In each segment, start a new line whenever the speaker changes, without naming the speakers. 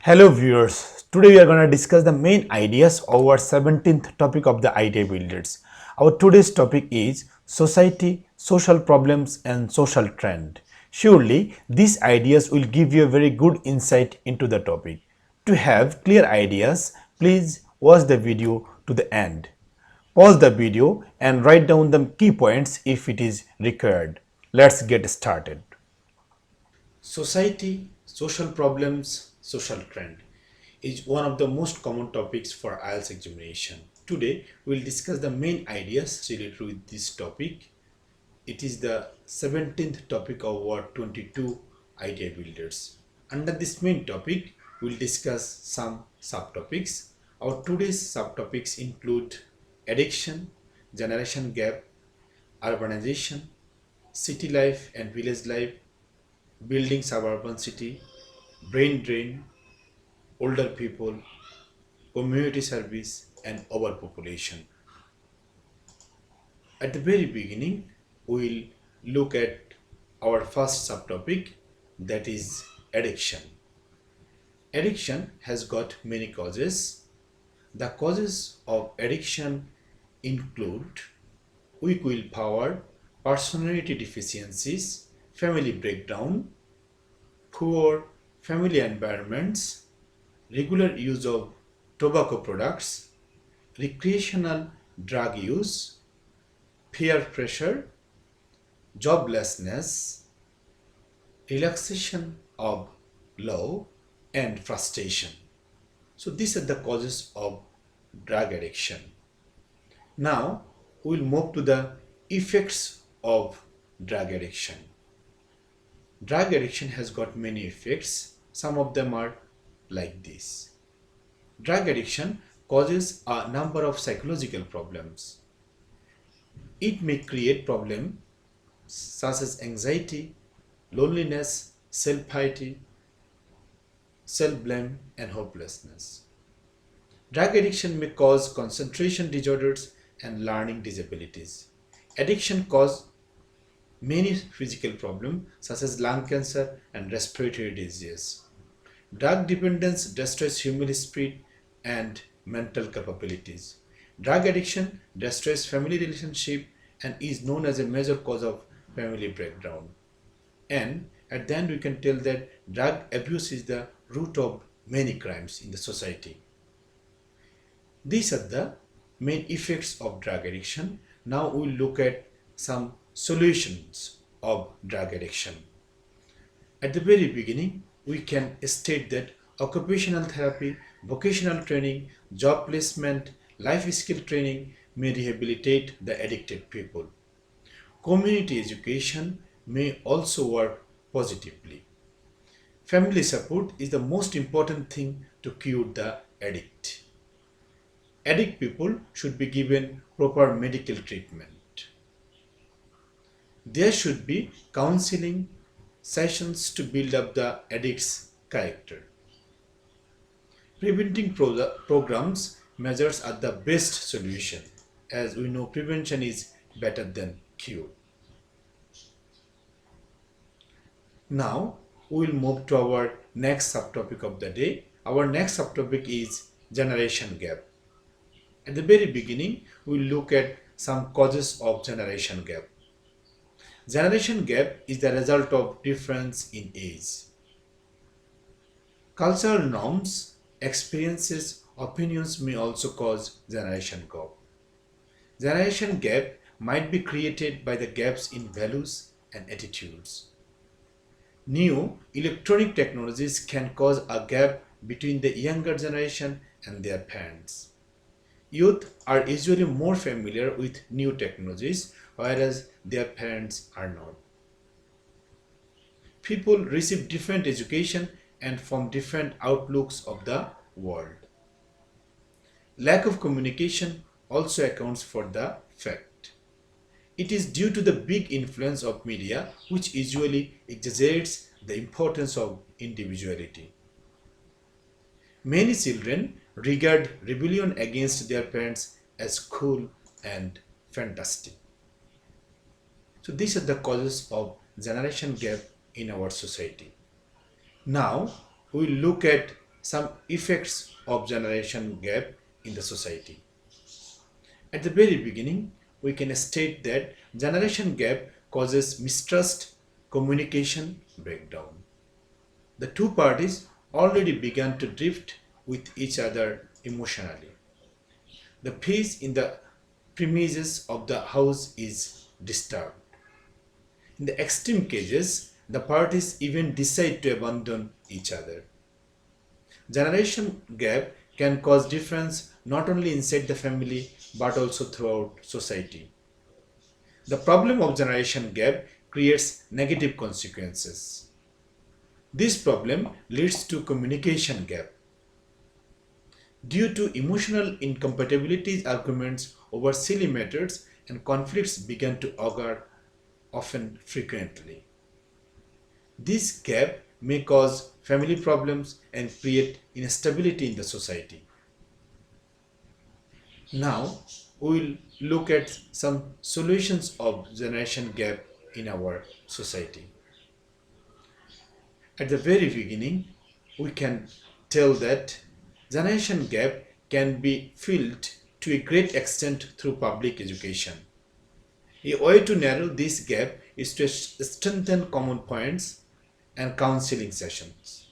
Hello viewers, today we are going to discuss the main ideas of our 17th topic of the idea builders. Our today's topic is society, social problems and social trend. Surely these ideas will give you a very good insight into the topic. To have clear ideas, please watch the video to the end. Pause the video and write down the key points if it is required. Let's get started. Society, social problems, social trend is one of the most common topics for IELTS examination. Today, we will discuss the main ideas related with this topic. It is the 17th topic of our 22 idea builders. Under this main topic, we will discuss some subtopics. Our today's subtopics include addiction, generation gap, urbanization, city life and village life, building suburban city, brain drain, older people, community service, and overpopulation. At the very beginning, we'll look at our first subtopic, that is addiction. Addiction has got many causes. The causes of addiction include weak willpower, personality deficiencies, family breakdown, poor family environments, regular use of tobacco products, recreational drug use, peer pressure, joblessness, relaxation of law, and frustration. So these are the causes of drug addiction. Now we will move to the effects of drug addiction. Drug addiction has got many effects. Some of them are like this. Drug addiction causes a number of psychological problems. It may create problems such as anxiety, loneliness, self-pity, self-blame, and hopelessness. Drug addiction may cause concentration disorders and learning disabilities. Addiction causes many physical problems such as lung cancer and respiratory disease. Drug dependence destroys human spirit and mental capabilities. Drug addiction destroys family relationship and is known as a major cause of family breakdown. And at the end we can tell that drug abuse is the root of many crimes in the society. These are the main effects of drug addiction. Now we will look at some solutions of drug addiction. At the very beginning, we can state that occupational therapy, vocational training, job placement, life skill training may rehabilitate the addicted people. Community education may also work positively. Family support is the most important thing to cure the addict. Addict people should be given proper medical treatment. There should be counseling sessions to build up the addict's character. Preventing programs measures are the best solution. As we know, prevention is better than cure. Now we will move to our next subtopic of the day. Our next subtopic is generation gap. At the very beginning, we will look at some causes of generation gap. Generation gap is the result of difference in age. Cultural norms, experiences, opinions may also cause generation gap. Generation gap might be created by the gaps in values and attitudes. New electronic technologies can cause a gap between the younger generation and their parents. Youth are usually more familiar with new technologies, whereas their parents are not. People receive different education and from different outlooks of the world. Lack of communication also accounts for the fact. It is due to the big influence of media, which usually exaggerates the importance of individuality. Many children regard rebellion against their parents as cool and fantastic. So these are the causes of generation gap in our society. Now we will look at some effects of generation gap in the society. At the very beginning, we can state that generation gap causes mistrust, communication breakdown. The two parties already began to drift with each other emotionally. The peace in the premises of the house is disturbed. In the extreme cases, the parties even decide to abandon each other. Generation gap can cause difference not only inside the family but also throughout society. The problem of generation gap creates negative consequences. This problem leads to communication gap. Due to emotional incompatibilities, arguments over silly matters and conflicts began to occur often frequently. This gap may cause family problems and create instability in the society. Now, we will look at some solutions of generation gap in our society. At the very beginning, we can tell that generation gap can be filled to a great extent through public education. A way to narrow this gap is to strengthen common points and counseling sessions.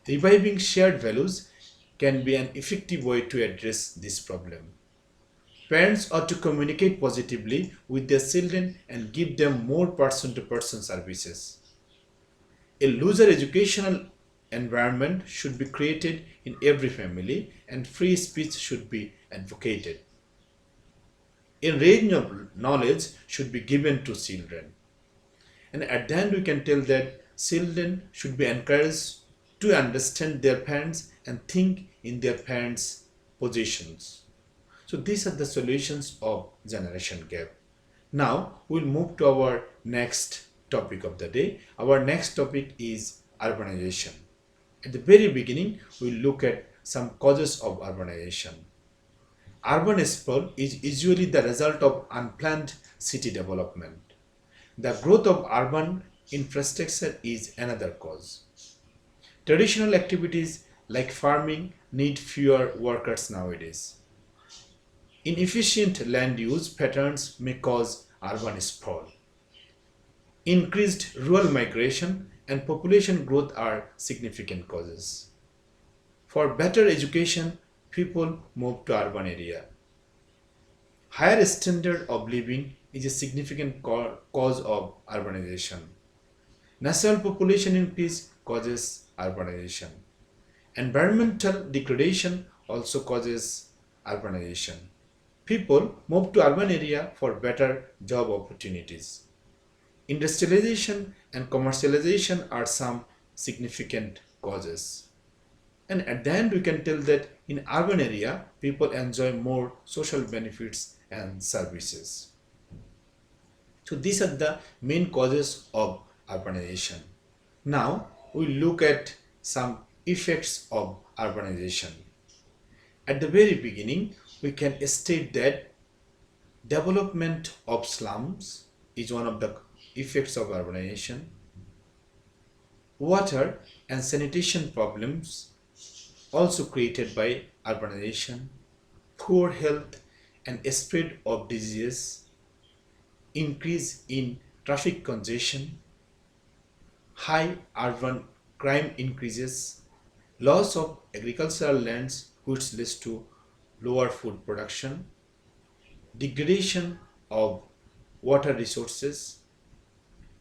Reviving shared values can be an effective way to address this problem. Parents ought to communicate positively with their children and give them more person to person services. A looser educational environment should be created in every family and free speech should be advocated. A range of knowledge should be given to children. And at the end, we can tell that children should be encouraged to understand their parents and think in their parents' positions. So these are the solutions of generation gap. Now we'll move to our next topic of the day. Our next topic is urbanization. At the very beginning, we'll look at some causes of urbanization. Urban sprawl is usually the result of unplanned city development. The growth of urban infrastructure is another cause. Traditional activities like farming need fewer workers nowadays. Inefficient land use patterns may cause urban sprawl. Increased rural migration and population growth are significant causes. For better education, people move to urban area. Higher standard of living is a significant cause of urbanization. National population increase causes urbanization. Environmental degradation also causes urbanization. People move to urban area for better job opportunities. Industrialization and commercialization are some significant causes. And at the end, we can tell that in urban area, people enjoy more social benefits and services. So these are the main causes of urbanization. Now we look at some effects of urbanization. At the very beginning, we can state that development of slums is one of the effects of urbanization. Water and sanitation problems also created by urbanization, poor health and spread of diseases, increase in traffic congestion, high urban crime increases, loss of agricultural lands which leads to lower food production, degradation of water resources,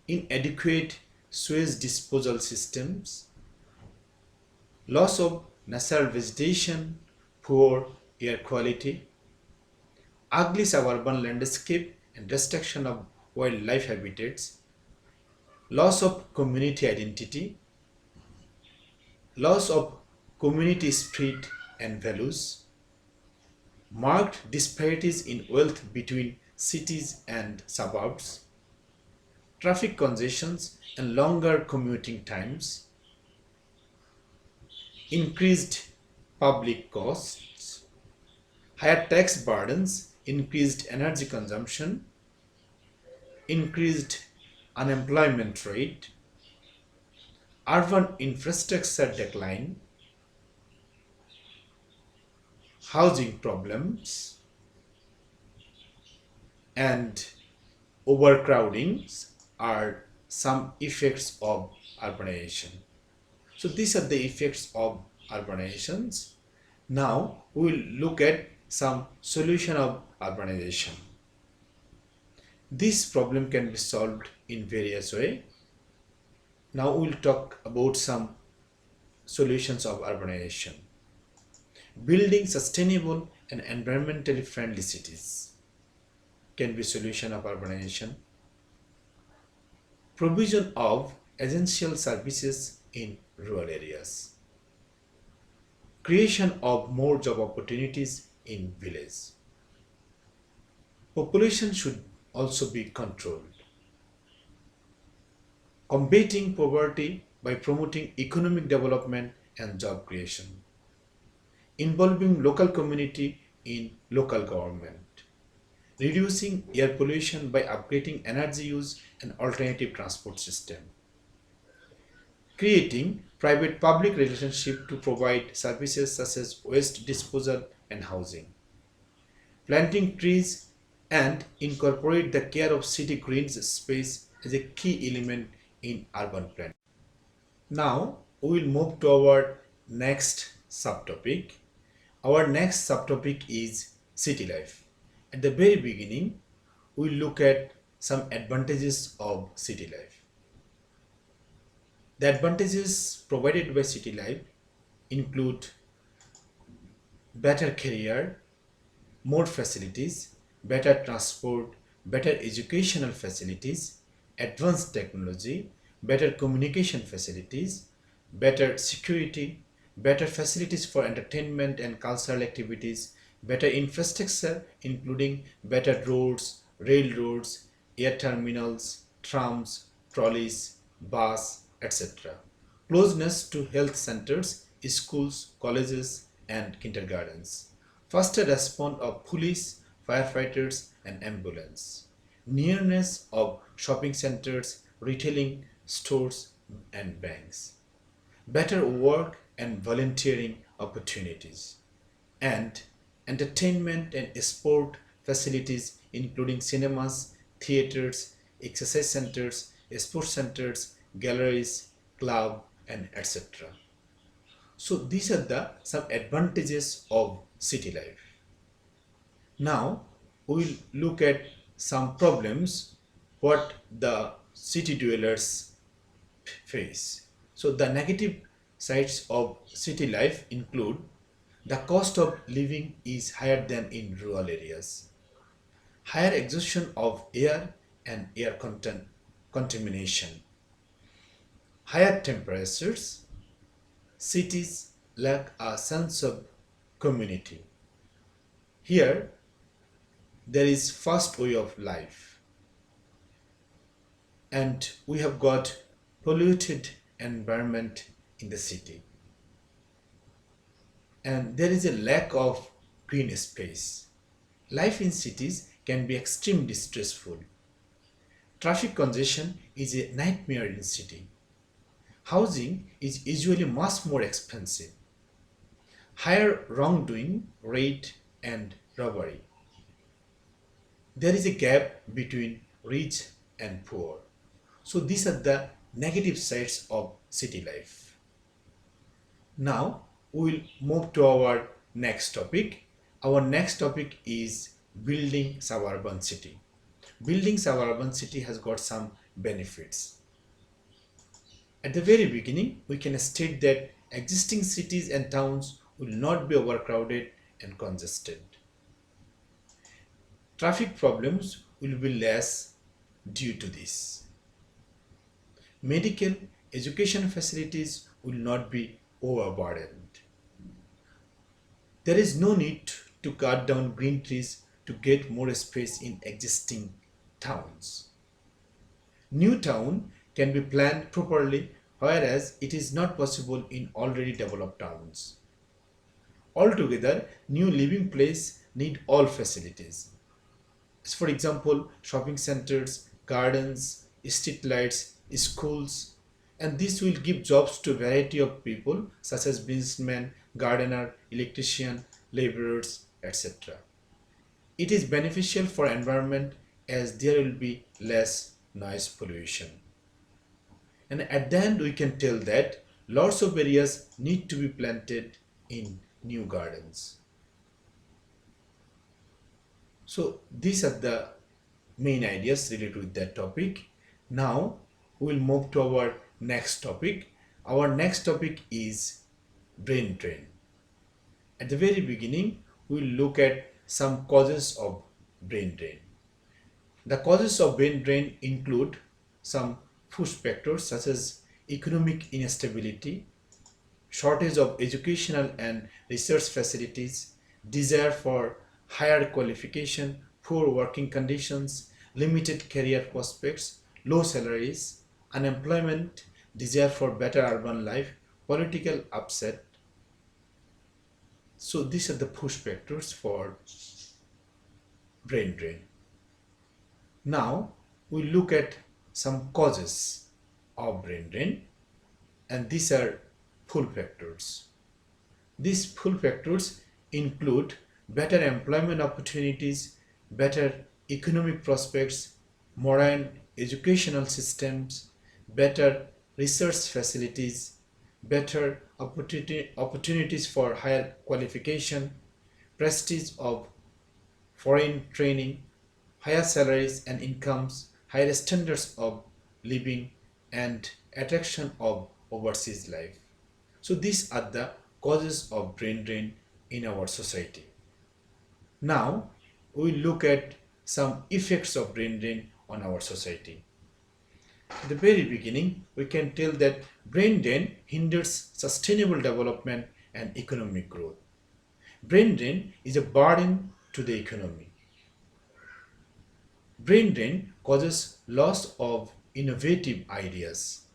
inadequate sewage disposal systems, loss of natural vegetation, poor air quality, ugly suburban landscape and destruction of wildlife habitats, loss of community identity, loss of community spirit and values, marked disparities in wealth between cities and suburbs, traffic congestions and longer commuting times, increased public costs, higher tax burdens, increased energy consumption, increased unemployment rate, urban infrastructure decline, housing problems, and overcrowding are some effects of urbanization. So these are the effects of urbanizations. Now we will look at some solution of urbanization. This problem can be solved in various ways. Now we will talk about some solutions of urbanization. Building sustainable and environmentally friendly cities can be solution of urbanization. Provision of essential services in rural areas. Creation of more job opportunities in village. Population should also be controlled. Combating poverty by promoting economic development and job creation. Involving local community in local government. Reducing air pollution by upgrading energy use and alternative transport system. Creating private-public relationship to provide services such as waste disposal and housing. Planting trees and incorporate the care of city green space as a key element in urban planning. Now we will move to our next subtopic. Our next subtopic is city life. At the very beginning, we will look at some advantages of city life. The advantages provided by city life include better career, more facilities, better transport, better educational facilities, advanced technology, better communication facilities, better security, better facilities for entertainment and cultural activities, better infrastructure including better roads, railroads, air terminals, trams, trolleys, bus, etc. Closeness to health centers, schools, colleges, and kindergartens. Faster response of police, firefighters, and ambulance. Nearness of shopping centers, retailing stores, and banks. Better work and volunteering opportunities. And entertainment and sport facilities including cinemas, theaters, exercise centers, sports centers, galleries, club, and etc. So these are the some advantages of city life. Now we will look at some problems what the city dwellers face. So the negative sides of city life include the cost of living is higher than in rural areas, higher exhaustion of air and air contamination, higher temperatures, cities lack a sense of community. Here there is fast way of life and we have got polluted environment in the city and there is a lack of green space. Life in cities can be extremely stressful. Traffic congestion is a nightmare in city. Housing is usually much more expensive. Higher wrongdoing rate and robbery. There is a gap between rich and poor. So these are the negative sides of city life. Now we will move to our next topic. Our next topic is building suburban city. Building suburban city has got some benefits. At the very beginning, we can state that existing cities and towns will not be overcrowded and congested. Traffic problems will be less due to this. Medical education facilities will not be overburdened. There is no need to cut down green trees to get more space in existing towns. New town can be planned properly, whereas it is not possible in already developed towns. Altogether, new living place need all facilities. As for example, shopping centers, gardens, street lights, schools, and this will give jobs to a variety of people such as businessmen, gardener, electrician, laborers, etc. It is beneficial for environment as there will be less noise pollution. And at the end we can tell that lots of areas need to be planted in new gardens. So these are the main ideas related with that topic. Now we will move to our next topic. Our next topic is brain drain. At the very beginning, we will look at some causes of brain drain. The causes of brain drain include some push factors such as economic instability, shortage of educational and research facilities, desire for higher qualification, poor working conditions, limited career prospects, low salaries, unemployment, desire for better urban life, political upset. So these are the push factors for brain drain. Now we look at some causes of brain drain, and these are pull factors. These pull factors include better employment opportunities, better economic prospects, modern educational systems, better research facilities, better opportunities for higher qualification, prestige of foreign training, higher salaries and incomes, higher standards of living, and attraction of overseas life. So these are the causes of brain drain in our society. Now we look at some effects of brain drain on our society. At the very beginning, we can tell that brain drain hinders sustainable development and economic growth. Brain drain is a burden to the economy. Brain drain causes loss of innovative ideas.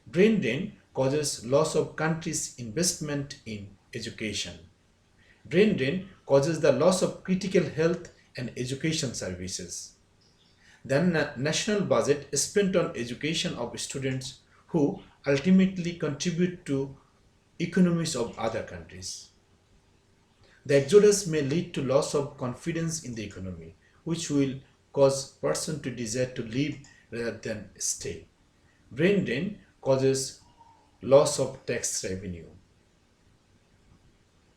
Brain drain causes loss of countries' investment in education. Brain drain causes the loss of critical health and education services. The national budget is spent on education of students who ultimately contribute to economies of other countries. The exodus may lead to loss of confidence in the economy, which will cause person to desire to leave rather than stay. Brain drain causes loss of tax revenue,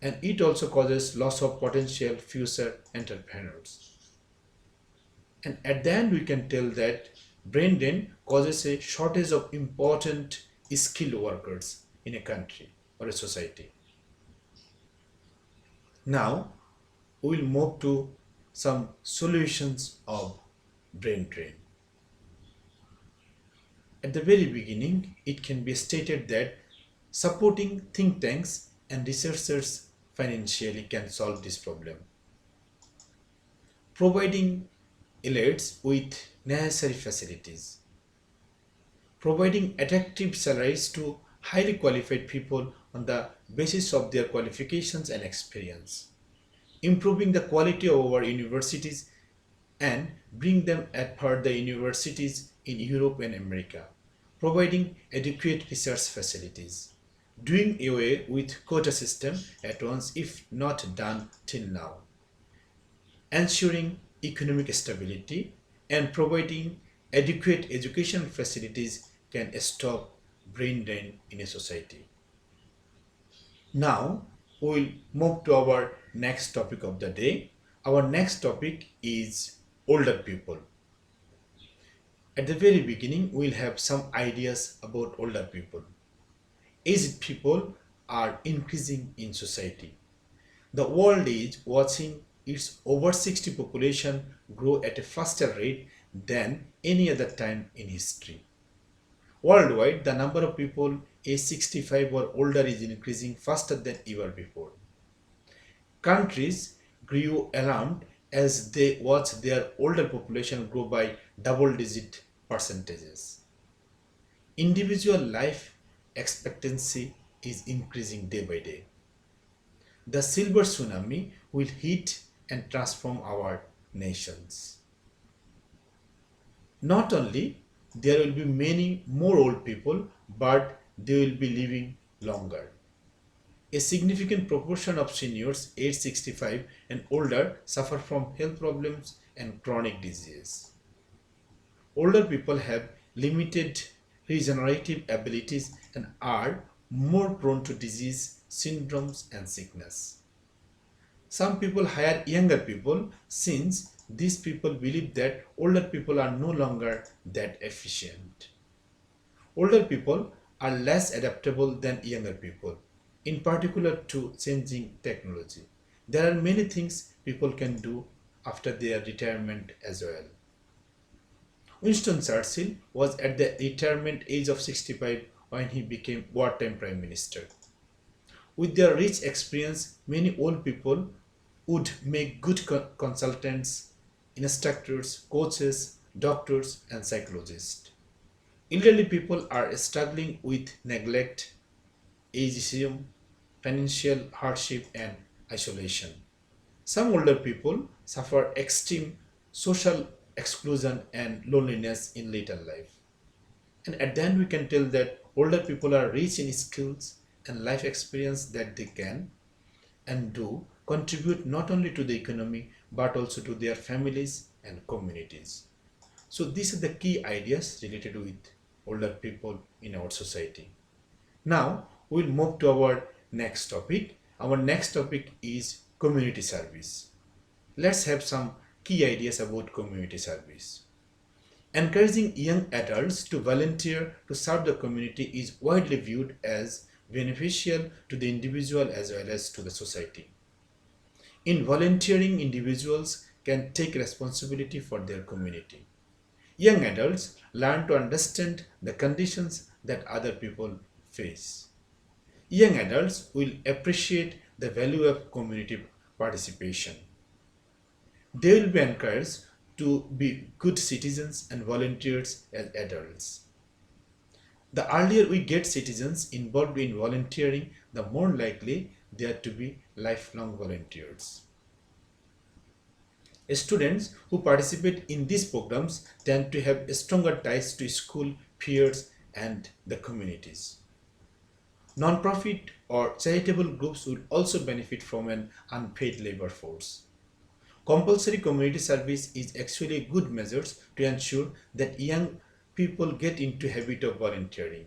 and it also causes loss of potential future entrepreneurs. And at the end we can tell that brain drain causes a shortage of important skilled workers in a country or a society. Now we will move to some solutions of brain drain. At the very beginning, it can be stated that supporting think tanks and researchers financially can solve this problem. Providing elites with necessary facilities. Providing attractive salaries to highly qualified people on the basis of their qualifications and experience. Improving the quality of our universities and bring them at par the universities in Europe and America. Providing adequate research facilities. Doing away with quota system at once if not done till now. Ensuring economic stability and providing adequate education facilities can stop brain drain in a society. Now we will move to our next topic of the day. Our next topic is older people. At the very beginning, we'll have some ideas about older people. Aged people are increasing in society. The world is watching its over 60 population grow at a faster rate than any other time in history. Worldwide, the number of people aged 65 or older is increasing faster than ever before. Countries grew alarmed as they watched their older population grow by double-digit percentages. Individual life expectancy is increasing day by day. The silver tsunami will hit and transform our nations. Not only there will be many more old people, but they will be living longer. A significant proportion of seniors aged 65 and older suffer from health problems and chronic diseases. Older people have limited regenerative abilities and are more prone to disease, syndromes, and sickness. Some people hire younger people since these people believe that older people are no longer that efficient. Older people are less adaptable than younger people, in particular to changing technology. There are many things people can do after their retirement as well. Winston Churchill was at the retirement age of 65 when he became wartime prime minister. With their rich experience, many old people would make good consultants, instructors, coaches, doctors, and psychologists. Elderly people are struggling with neglect, ageism, financial hardship, and isolation. Some older people suffer extreme social exclusion and loneliness in later life. And at the end, we can tell that older people are rich in skills and life experience that they can and do contribute not only to the economy but also to their families and communities. So these are the key ideas related with older people in our society. Now we'll move to our next topic. Our next topic is community service. Let's have some key ideas about community service. Encouraging young adults to volunteer to serve the community is widely viewed as beneficial to the individual as well as to the society. In volunteering, individuals can take responsibility for their community. Young adults learn to understand the conditions that other people face. Young adults will appreciate the value of community participation. They will be encouraged to be good citizens and volunteers as adults. The earlier we get citizens involved in volunteering, the more likely they are to be lifelong volunteers. Students who participate in these programs tend to have stronger ties to school, peers, and the communities. Non-profit or charitable groups will also benefit from an unpaid labor force. Compulsory community service is actually a good measure to ensure that young people get into habit of volunteering.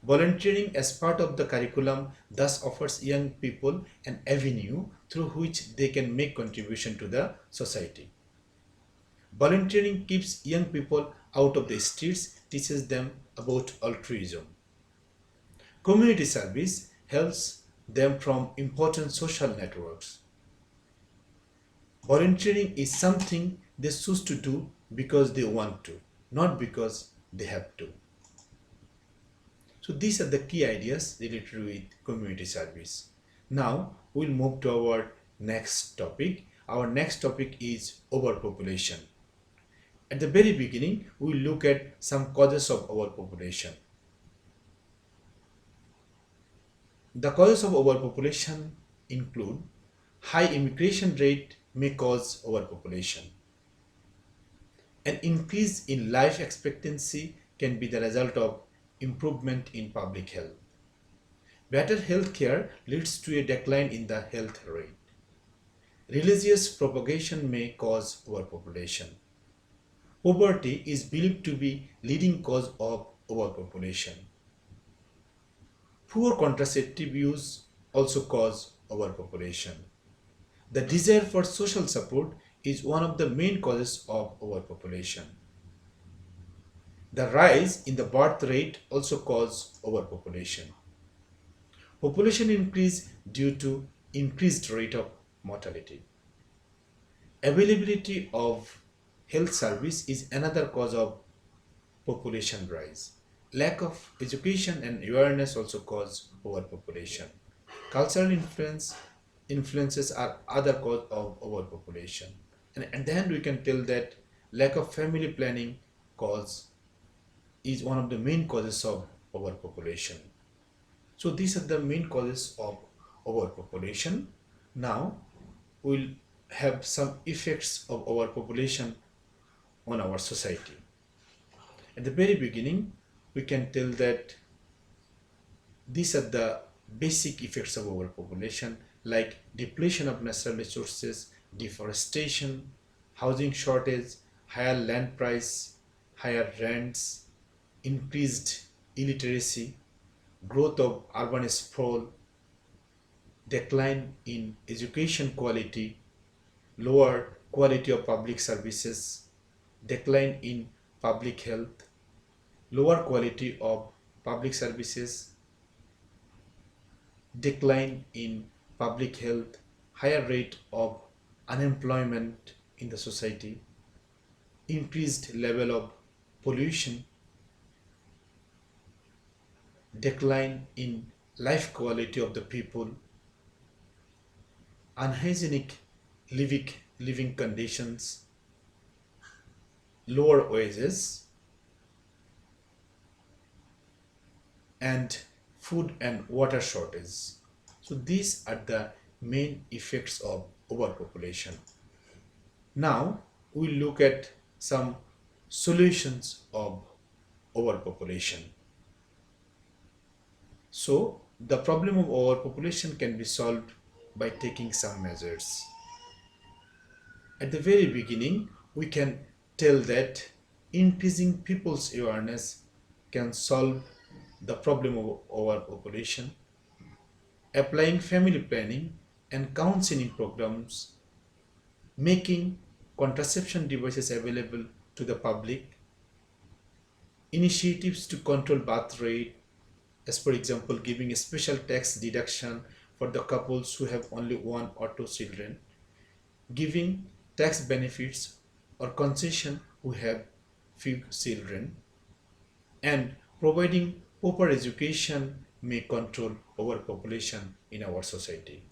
Volunteering as part of the curriculum thus offers young people an avenue through which they can make contribution to the society. Volunteering keeps young people out of the streets, teaches them about altruism. Community service helps them from important social networks. Volunteering is something they choose to do because they want to, not because they have to. So these are the key ideas related with community service. Now we'll move to our next topic. Our next topic is overpopulation. At the very beginning, we'll look at some causes of overpopulation. The causes of overpopulation include high immigration rate may cause overpopulation. An increase in life expectancy can be the result of improvement in public health. Better health care leads to a decline in the health rate. Religious propagation may cause overpopulation. Poverty is believed to be leading cause of overpopulation. Poor contraceptive use also cause overpopulation. The desire for social support is one of the main causes of overpopulation. The rise in the birth rate also causes overpopulation. Population increase due to increased rate of mortality. Availability of health service is another cause of population rise. Lack of education and awareness also cause overpopulation. Cultural influences are other cause of overpopulation. And at the end we can tell that lack of family planning cause is one of the main causes of overpopulation. So these are the main causes of overpopulation. Now we'll have some effects of overpopulation on our society. At the very beginning, we can tell that these are the basic effects of overpopulation like depletion of natural resources, deforestation, housing shortage, higher land price, higher rents, increased illiteracy, growth of urban sprawl, decline in education quality, lower quality of public services, decline in public health, lower quality of public services, decline in public health, higher rate of unemployment in the society, increased level of pollution, decline in life quality of the people, unhygienic living conditions, lower wages, and food and water shortage. So these are the main effects of overpopulation. Now we look at some solutions of overpopulation. So the problem of overpopulation can be solved by taking some measures. At the very beginning, we can tell that increasing people's awareness can solve the problem of overpopulation. Applying family planning and counseling programs, making contraception devices available to the public, initiatives to control birth rate, as for example, giving a special tax deduction for the couples who have only one or two children, giving tax benefits or concession who have few children, and providing proper education may control overpopulation in our society.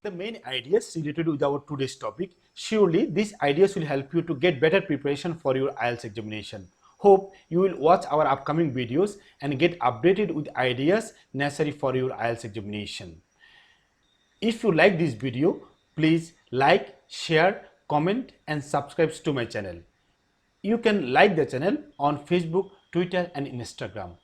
The main ideas related with our today's topic. Surely these ideas will help you to get better preparation for your IELTS examination. Hope you will watch our upcoming videos and get updated with ideas necessary for your IELTS examination. If you like this video, please like, share, comment and subscribe to my channel. You can like the channel on Facebook, Twitter and Instagram.